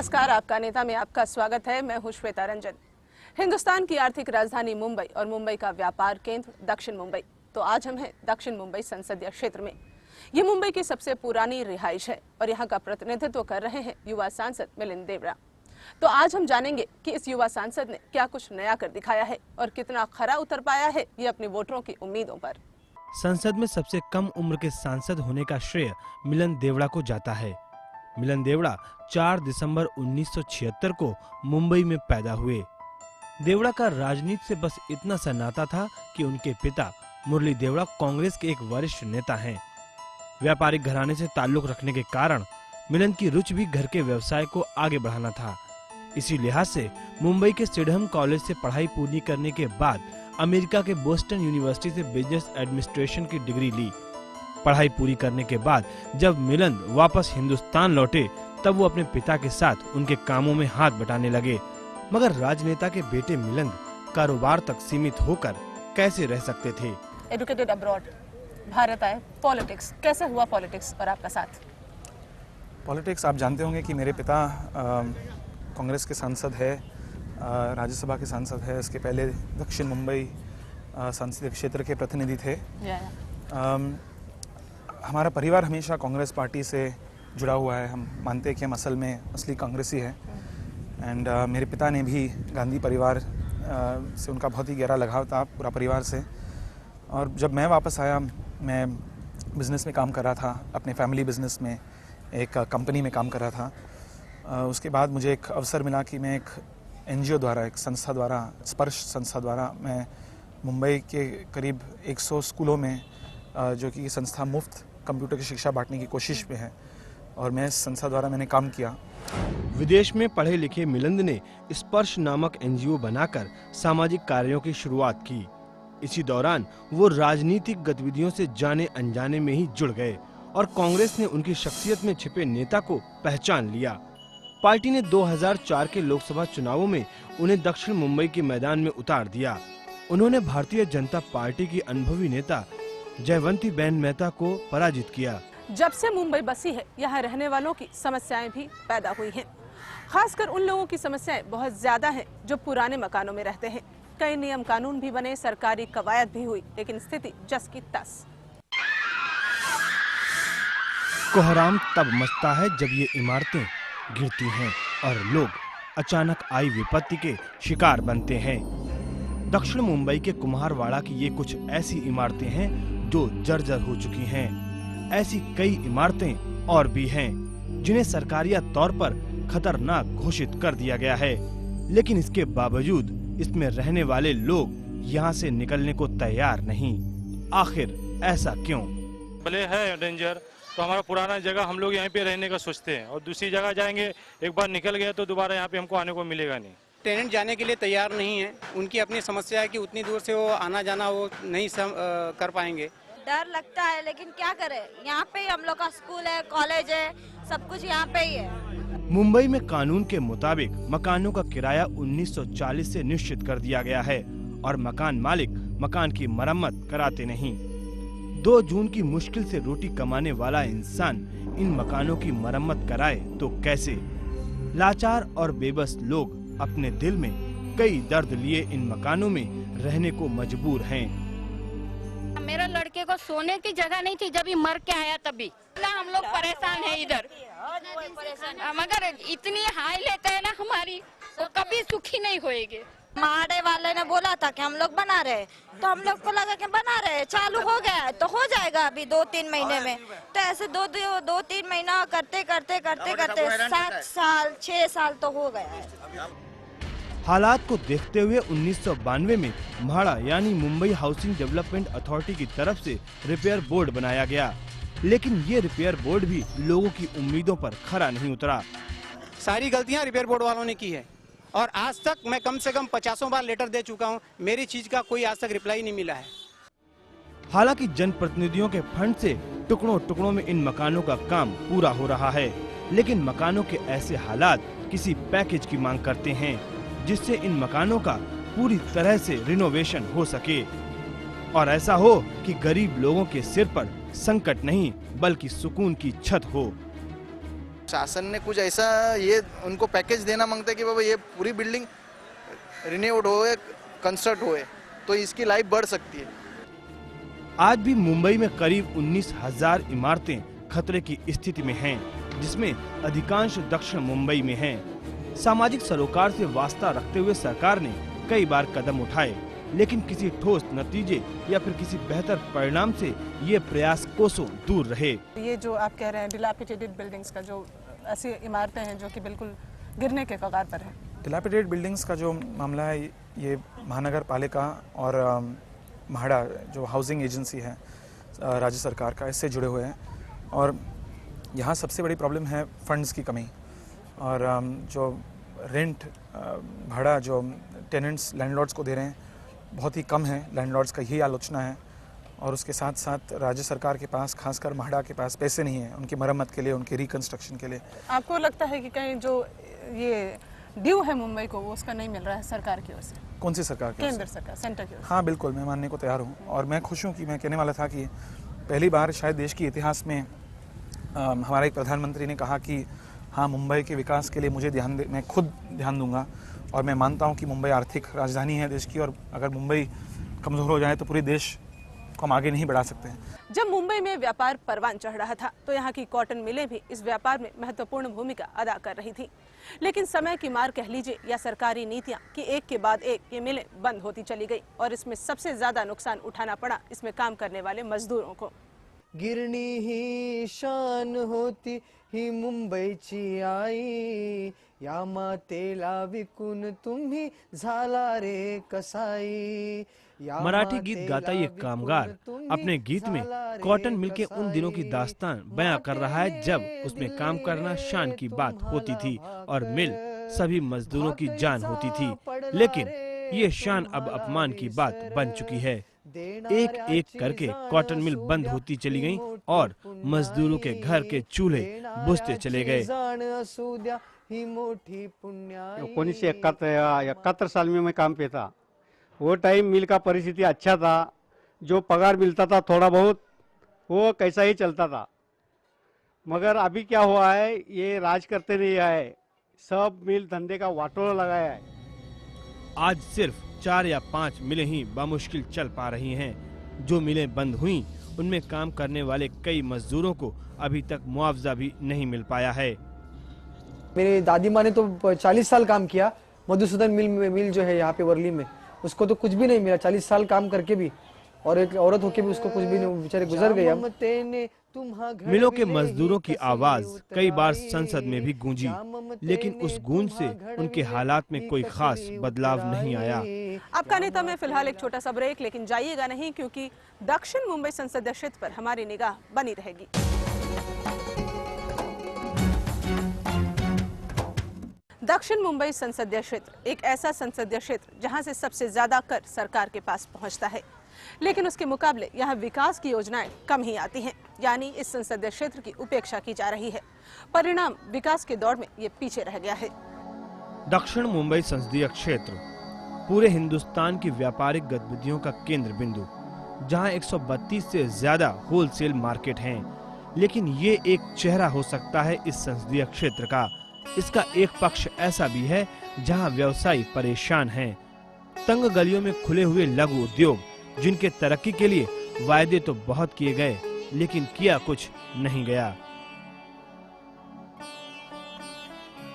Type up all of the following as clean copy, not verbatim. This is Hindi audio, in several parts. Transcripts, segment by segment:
नमस्कार, आपका नेता में आपका स्वागत है। मैं हूं श्वेता रंजन। हिंदुस्तान की आर्थिक राजधानी मुंबई और मुंबई का व्यापार केंद्र दक्षिण मुंबई। तो आज हम हैं दक्षिण मुंबई संसदीय क्षेत्र में। ये मुंबई की सबसे पुरानी रिहाइश है और यहाँ का प्रतिनिधित्व कर रहे हैं युवा सांसद मिलिंद देवड़ा। तो आज हम जानेंगे कि इस युवा सांसद ने क्या कुछ नया कर दिखाया है और कितना खरा उतर पाया है ये अपने वोटरों की उम्मीदों पर। संसद में सबसे कम उम्र के सांसद होने का श्रेय मिलिंद देवड़ा को जाता है। मिलिंद देवड़ा 4 दिसंबर 1976 को मुंबई में पैदा हुए। देवड़ा का राजनीति से बस इतना सा नाता था कि उनके पिता मुरली देवड़ा कांग्रेस के एक वरिष्ठ नेता हैं। व्यापारिक घराने से ताल्लुक रखने के कारण मिलिंद की रुचि भी घर के व्यवसाय को आगे बढ़ाना था। इसी लिहाज से मुंबई के सिडहम कॉलेज से पढ़ाई पूरी करने के बाद अमेरिका के बोस्टन यूनिवर्सिटी से बिजनेस एडमिनिस्ट्रेशन की डिग्री ली। पढ़ाई पूरी करने के बाद जब मिलिंद वापस हिंदुस्तान लौटे तब वो अपने पिता के साथ उनके कामों में हाथ बटाने लगे। मगर राजनेता के बेटे मिलिंद कारोबार तक सीमित होकर कैसे रह सकते थे। एडुकेटेड अब्रॉड, भारत आए, पॉलिटिक्स कैसे हुआ? पॉलिटिक्स और आपका साथ? पॉलिटिक्स आप जानते होंगे कि मेरे पिता कांग्रेस के सांसद है, राज्यसभा के सांसद है। इसके पहले दक्षिण मुंबई संसदीय क्षेत्र के प्रतिनिधि थे। हमारा परिवार हमेशा कांग्रेस पार्टी से जुड़ा हुआ है। हम मानते हैं कि हम असल में असली कांग्रेसी हैं। एंड मेरे पिता ने भी गांधी परिवार से उनका बहुत ही गहरा लगाव था, पूरा परिवार से। और जब मैं वापस आया, मैं बिज़नेस में काम कर रहा था, अपने फैमिली बिज़नेस में एक कंपनी में काम कर रहा था। उसके बाद मुझे एक अवसर मिला कि मैं एक एनजीओ द्वारा, एक संस्था द्वारा, स्पर्श संस्था द्वारा, मैं मुंबई के करीब 100 स्कूलों में जो कि संस्था मुफ्त कंप्यूटर की शिक्षा बांटने की कोशिश में है और मैं इस संस्था द्वारा मैंने काम किया। विदेश में पढ़े लिखे मिलिंद ने स्पर्श नामक एनजीओ बनाकर सामाजिक कार्यों की शुरुआत की। इसी दौरान वो राजनीतिक गतिविधियों से जाने अनजाने में ही जुड़ गए और कांग्रेस ने उनकी शख्सियत में छिपे नेता को पहचान लिया। पार्टी ने 2004 के लोकसभा चुनावों में उन्हें दक्षिण मुंबई के मैदान में उतार दिया। उन्होंने भारतीय जनता पार्टी की अनुभवी नेता जयवंती बेन मेहता को पराजित किया। जब से मुंबई बसी है, यहाँ रहने वालों की समस्याएं भी पैदा हुई हैं। खासकर उन लोगों की समस्याएं बहुत ज्यादा हैं जो पुराने मकानों में रहते हैं। कई नियम कानून भी बने, सरकारी कवायद भी हुई, लेकिन स्थिति जस की तस। कोहराम तब मचता है जब ये इमारतें गिरती हैं और लोग अचानक आई विपत्ति के शिकार बनते हैं। दक्षिण मुंबई के कुम्हारवाड़ा की ये कुछ ऐसी इमारतें हैं जो जर्जर हो चुकी हैं। ऐसी कई इमारतें और भी हैं जिन्हें सरकारिया तौर पर खतरनाक घोषित कर दिया गया है, लेकिन इसके बावजूद इसमें रहने वाले लोग यहाँ से निकलने को तैयार नहीं। आखिर ऐसा क्यों? भले है डेंजर, तो हमारा पुराना जगह हम लोग यहाँ पे रहने का सोचते हैं और दूसरी जगह जाएंगे, एक बार निकल गए तो दोबारा यहाँ पे हमको आने को मिलेगा नहीं। टेनेंट जाने के लिए तैयार नहीं है। उनकी अपनी समस्या है कि उतनी दूर से वो आना जाना वो नहीं कर पाएंगे। डर लगता है, लेकिन क्या करें, यहाँ पे ही हम लोग का स्कूल है, कॉलेज है, सब कुछ यहाँ पे ही है। मुंबई में कानून के मुताबिक मकानों का किराया 1940 से निश्चित कर दिया गया है और मकान मालिक मकान की मरम्मत कराते नहीं। 2 जून की मुश्किल से रोटी कमाने वाला इंसान इन मकानों की मरम्मत कराए तो कैसे? लाचार और बेबस लोग अपने दिल में कई दर्द लिए इन मकानों में रहने को मजबूर हैं। मेरा लड़के को सोने की जगह नहीं थी, जब ही मर के आया तभी हम लोग परेशान है इधर। मगर इतनी हाई लेते हैं ना हमारी, तो कभी सुखी नहीं होएंगे। माड़े वाले ने बोला था कि हम लोग बना रहे, तो हम लोग को लगा कि बना रहे, चालू हो गया है तो हो जाएगा अभी 2-3 महीने में। तो ऐसे 2-3 महीना करते करते 7 साल 6 साल तो हो गया है। हालात को देखते हुए 1992 में म्हाडा यानी मुंबई हाउसिंग डेवलपमेंट अथॉरिटी की तरफ से रिपेयर बोर्ड बनाया गया, लेकिन ये रिपेयर बोर्ड भी लोगों की उम्मीदों पर खरा नहीं उतरा। सारी गलतियां रिपेयर बोर्ड वालों ने की है और आज तक मैं कम से कम 50 बार लेटर दे चुका हूं। मेरी चीज का कोई आज तक रिप्लाई नहीं मिला है। हालांकि जनप्रतिनिधियों के फंड से टुकड़ों टुकड़ों में इन मकानों का काम पूरा हो रहा है, लेकिन मकानों के ऐसे हालात किसी पैकेज की मांग करते हैं जिससे इन मकानों का पूरी तरह से रिनोवेशन हो सके और ऐसा हो कि गरीब लोगों के सिर पर संकट नहीं बल्कि सुकून की छत हो। शासन ने कुछ ऐसा ये उनको पैकेज देना मांगता है कि बाबा ये पूरी बिल्डिंग रिन्यूड होए, कंस्ट्रक्ट होए, तो इसकी लाइफ बढ़ सकती है। आज भी मुंबई में करीब 19,000 इमारतें खतरे की स्थिति में हैं, जिसमें अधिकांश दक्षिण मुंबई में हैं। सामाजिक सरोकार से वास्ता रखते हुए सरकार ने कई बार कदम उठाए, लेकिन किसी ठोस नतीजे या फिर किसी बेहतर परिणाम से ये प्रयास कोसों दूर रहे। ये जो आप कह रहे हैं डिलैपिडेटेड बिल्डिंग्स का, जो ऐसी इमारतें हैं जो कि बिल्कुल गिरने के कगार पर है। डिलैपिडेटेड बिल्डिंग्स का जो मामला है, ये महानगर पालिका और म्हाडा जो हाउसिंग एजेंसी है राज्य सरकार का, इससे जुड़े हुए हैं। और यहाँ सबसे बड़ी प्रॉब्लम है फंड्स की कमी, और जो रेंट भाड़ा जो टेनेंट्स लैंडलॉर्ड्स को दे रहे हैं बहुत ही कम है। लैंडलॉर्ड्स का यही आलोचना है। और उसके साथ साथ राज्य सरकार के पास, खासकर म्हाडा के पास पैसे नहीं है उनकी मरम्मत के लिए, उनके रिकंस्ट्रक्शन के लिए। आपको लगता है कि कहीं जो ये ड्यू है मुंबई को, वो उसका नहीं मिल रहा है सरकार की ओर से? कौन सी सरकार की ओर से? केंद्र सरकार, सेंटर की ओर से। हाँ बिल्कुल, मैं मानने को तैयार हूँ। और मैं खुश हूँ कि मैं कहने वाला था कि पहली बार शायद देश के इतिहास में हमारे एक प्रधानमंत्री ने कहा कि हाँ, मुंबई के विकास के लिए मुझे मैं खुद ध्यान दूंगा। और मैं मानता हूँ कि मुंबई आर्थिक राजधानी है देश की, और अगर मुंबई कमज़ोर हो जाए तो पूरे देश को हम आगे नहीं बढ़ा सकते हैं। जब मुंबई में व्यापार परवान चढ़ रहा था तो यहाँ की कॉटन मिलें भी इस व्यापार में महत्वपूर्ण भूमिका अदा कर रही थी। लेकिन समय की मार कह लीजिए या सरकारी नीतियाँ कि एक के बाद एक ये मिलें बंद होती चली गई, और इसमें सबसे ज्यादा नुकसान उठाना पड़ा इसमें काम करने वाले मजदूरों को। गिरणी ही शान होती ही मुंबईची आई, या मातेला विकून तुम्ही झाला रे कसाई। मराठी गीत गाता ये कामगार अपने गीत में कॉटन मिल के उन दिनों की दास्तान बयां कर रहा है जब उसमें काम करना शान की बात होती थी और मिल सभी मजदूरों की जान होती थी। लेकिन ये शान अब अपमान की बात बन चुकी है। एक एक करके कॉटन मिल बंद होती चली गईं और मजदूरों के घर के चूल्हे बुझते चले गए। 1971 साल में मैं काम पे था। वो टाइम मिल का परिस्थिति अच्छा था, जो पगार मिलता था थोड़ा बहुत वो कैसा ही चलता था। मगर अभी क्या हुआ है, ये राज करते नहीं आए, सब मिल धंधे का वाटोला लगाया है। आज सिर्फ 4 या 5 मिलें ही बामुश्किल चल पा रही हैं। जो मिलें बंद हुईं, उनमें काम करने वाले कई मजदूरों को अभी तक मुआवजा भी नहीं मिल पाया है। मेरी दादी माँ ने तो 40 साल काम किया मधुसूदन मिल जो है यहाँ पे वर्ली में, उसको तो कुछ भी नहीं मिला 40 साल काम करके भी, और एक औरत होके भी उसको कुछ भी नहीं, बेचारे गुजर गए। मिलों के मजदूरों की आवाज कई बार संसद में भी गूंजी, लेकिन उस गूंज से उनके हालात में कोई खास बदलाव नहीं आया। आपका नेता में फिलहाल एक छोटा सा ब्रेक, लेकिन जाइएगा नहीं, क्योंकि दक्षिण मुंबई संसदीय क्षेत्र पर हमारी निगाह बनी रहेगी। दक्षिण मुंबई संसदीय क्षेत्र एक ऐसा संसदीय क्षेत्र जहां से सबसे ज्यादा कर सरकार के पास पहुंचता है, लेकिन उसके मुकाबले यहां विकास की योजनाएं कम ही आती हैं। यानी इस संसदीय क्षेत्र की उपेक्षा की जा रही है। परिणाम, विकास के दौड़ में ये पीछे रह गया है। दक्षिण मुंबई संसदीय क्षेत्र पूरे हिंदुस्तान की व्यापारिक गतिविधियों का केंद्र बिंदु, जहां 132 से ज्यादा होलसेल मार्केट हैं। लेकिन ये एक चेहरा हो सकता है इस संसदीय क्षेत्र का। इसका एक पक्ष ऐसा भी है जहां व्यवसायी परेशान हैं। तंग गलियों में खुले हुए लघु उद्योग, जिनके तरक्की के लिए वायदे तो बहुत किए गए, लेकिन किया कुछ नहीं गया।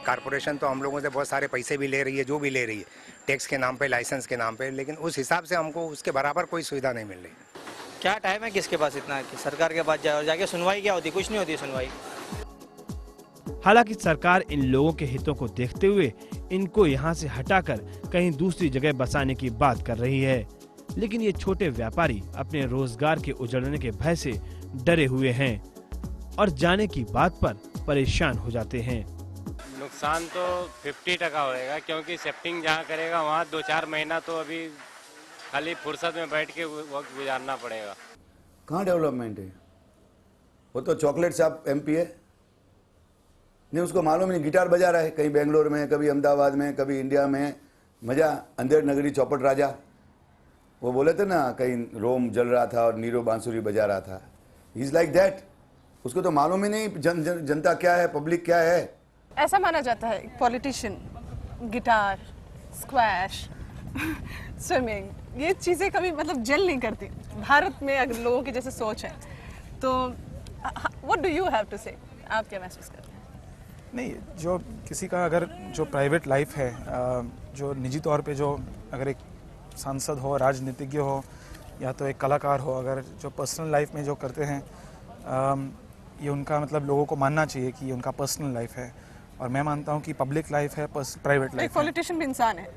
कारपोरेशन तो हम लोगों से बहुत सारे पैसे भी ले रही है, जो भी ले रही है टैक्स के नाम पे, लाइसेंस के नाम पे, लेकिन उस हिसाब से हमको उसके बराबर कोई सुविधा नहीं मिल रही। क्या टाइम है किसके पास इतना कि सरकार के पास जाए और जाके सुनवाई क्या होती? कुछ नहीं होती सुनवाई। हालांकि सरकार इन लोगों के हितों को देखते हुए इनको यहाँ से हटाकर कहीं दूसरी जगह बसाने की बात कर रही है, लेकिन ये छोटे व्यापारी अपने रोजगार के उजड़ने के भय से डरे हुए हैं और जाने की बात पर परेशान हो जाते हैं। नुकसान तो 50% होएगा, क्योंकि शिफ्टिंग जहाँ करेगा वहाँ 2-4 महीना तो अभी खाली फुर्सत में बैठ के वक्त गुजारना पड़ेगा। कहाँ डेवलपमेंट है? वो तो चॉकलेट शॉप MP है, नहीं उसको मालूम नहीं, गिटार बजा रहा है कहीं बेंगलोर में, कभी अहमदाबाद में, कभी इंडिया में। मजा अंधेर नगरी चौपट राजा, वो बोले थे ना, कहीं रोम जल रहा था और नीरो बांसुरी बजा रहा था। He is like that. उसको तो मालूम ही नहीं जनता क्या है, पब्लिक क्या है। ऐसा माना जाता है पॉलिटिशियन गिटार, स्क्वैश, स्विमिंग, ये चीजें कभी मतलब जेल नहीं करती भारत में। अगर लोगों की जैसे सोच है तो what do you have to say, आप क्या महसूस करते हैं? नहीं, जो किसी का अगर जो प्राइवेट लाइफ है, जो निजी तौर पे जो अगर एक सांसद हो, राजनीतिज्ञ हो या तो एक कलाकार हो, अगर जो पर्सनल लाइफ में जो करते हैं, ये उनका मतलब लोगों को मानना चाहिए कि ये उनका पर्सनल लाइफ है। और मैं मानता हूँ कि पब्लिक लाइफ है, प्राइवेट लाइफ है। पॉलिटिशियन भी इंसान है।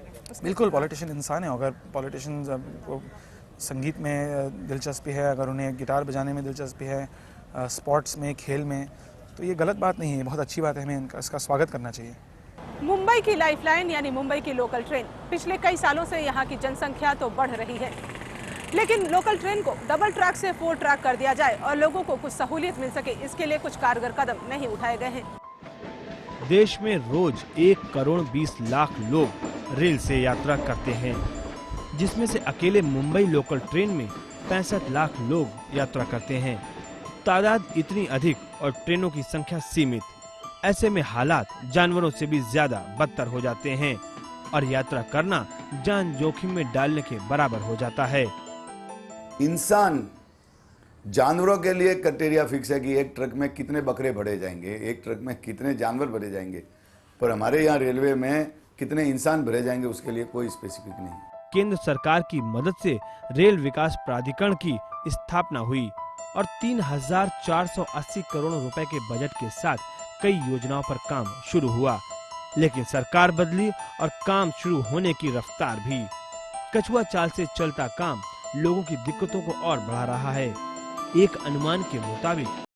बिल्कुल, पॉलिटिशियन इंसान है। अगर पॉलिटिशियन को संगीत में दिलचस्पी है, अगर उन्हें गिटार बजाने में दिलचस्पी है, स्पोर्ट्स में, खेल में, तो ये गलत बात नहीं है, बहुत अच्छी बात है, हमें इसका स्वागत करना चाहिए। मुंबई की लाइफलाइन यानी मुंबई की लोकल ट्रेन पिछले कई सालों से यहाँ की जनसंख्या तो बढ़ रही है, लेकिन लोकल ट्रेन को डबल ट्रैक से 4 ट्रैक कर दिया जाए और लोगों को कुछ सहूलियत मिल सके, इसके लिए कुछ कारगर कदम नहीं उठाए गए हैं। देश में रोज 1 करोड़ 20 लाख लोग रेल से यात्रा करते हैं, जिसमें से अकेले मुंबई लोकल ट्रेन में 65 लाख लोग यात्रा करते हैं। तादाद इतनी अधिक और ट्रेनों की संख्या सीमित, ऐसे में हालात जानवरों से भी ज्यादा बदतर हो जाते हैं और यात्रा करना जान जोखिम में डालने के बराबर हो जाता है। इंसान जानवरों के लिए क्राइटेरिया फिक्स है कि एक ट्रक में कितने बकरे भरे जाएंगे, एक ट्रक में कितने जानवर भरे जाएंगे, पर हमारे यहाँ रेलवे में कितने इंसान भरे जाएंगे उसके लिए कोई स्पेसिफिक नहीं। केंद्र सरकार की मदद से रेल विकास प्राधिकरण की स्थापना हुई और 3,480 करोड़ रुपए के बजट के साथ कई योजनाओं पर काम शुरू हुआ, लेकिन सरकार बदली और काम शुरू होने की रफ्तार भी। कछुआ चाल से चलता काम लोगों की दिक्कतों को और बढ़ा रहा है। एक अनुमान के मुताबिक